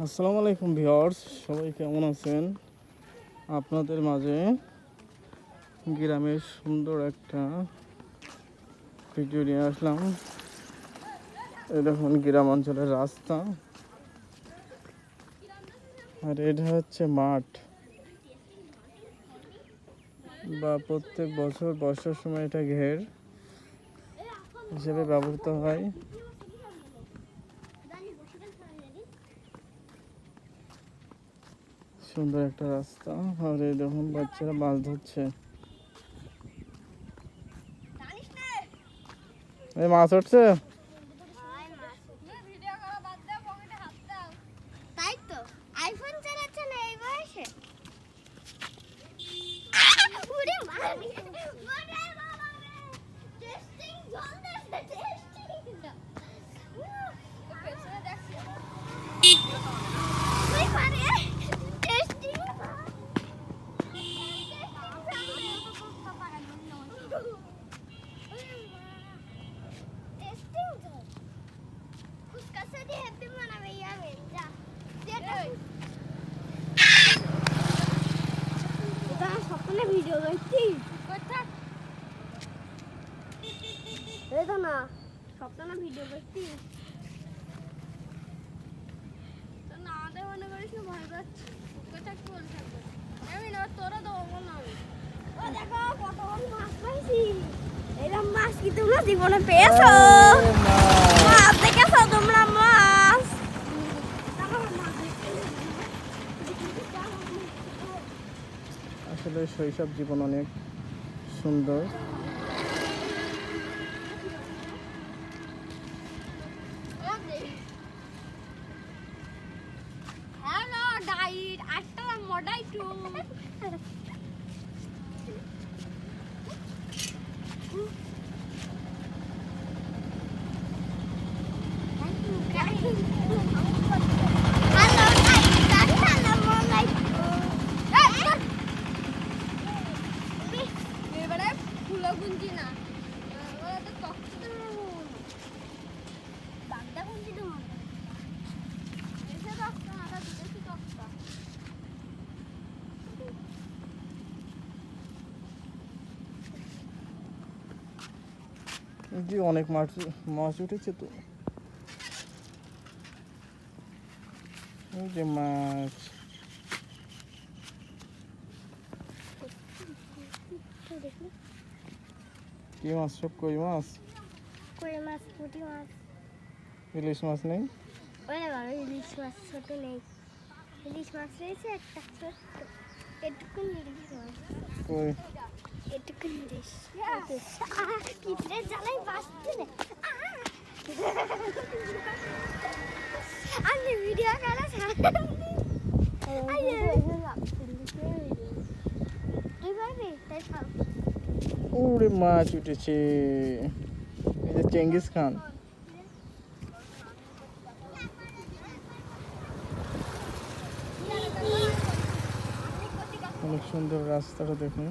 আসসালামু আলাইকুম ভিউয়ার্স, সবাই কেমন আছেন? আপনাদের মাঝে গ্রামের সুন্দর একটা ভিডিও নিয়ে আসলাম। এই দেখুন গ্রাম অঞ্চলের রাস্তা, আর এটা হচ্ছে মাঠ, বা প্রত্যেক বছর বর্ষার সময় এটা ঘের হিসেবে ব্যবহৃত হয়। সুন্দর একটা রাস্তা, আর এই দেখুন বাচ্চারা মাছ ধরছে। এই মাছ উঠছে। ভিডিও দেখছি না সপ্তাহ ভিডিও দেখছি না দে মনে করিস না ভয় পাচ্ছি থাকতে বলে থাকবে আমি না তোরা দেবো না ও দেখো কত মাছ পাইছি এরকম মাছ কি তোমরা জীবনে পেয়েছো? মাছ দেখেছো তোমরা? মাছ আসলে শৈশব জীবন অনেক সুন্দর। জি অনেক মাছ উঠেছে তো, এই যে মাছ। কি মাছ? সব কই মাছ, পুঁটি মাছ, ইলিশ মাছ নেই? ইলিশ মাছ ছোট নেই, ইলিশ মাছ রয়েছে একটা ছোট্ট, এটুকু ইলিশ মাছ, কই এটুকু ইলিশ পিঁপড়ের জ্বালায় বাঁচতে নেই। আমি ভিডিও করা ওরে মাছ উঠেছে, এই যে চেঙ্গিস খান। অনেক সুন্দর রাস্তাটা দেখুন।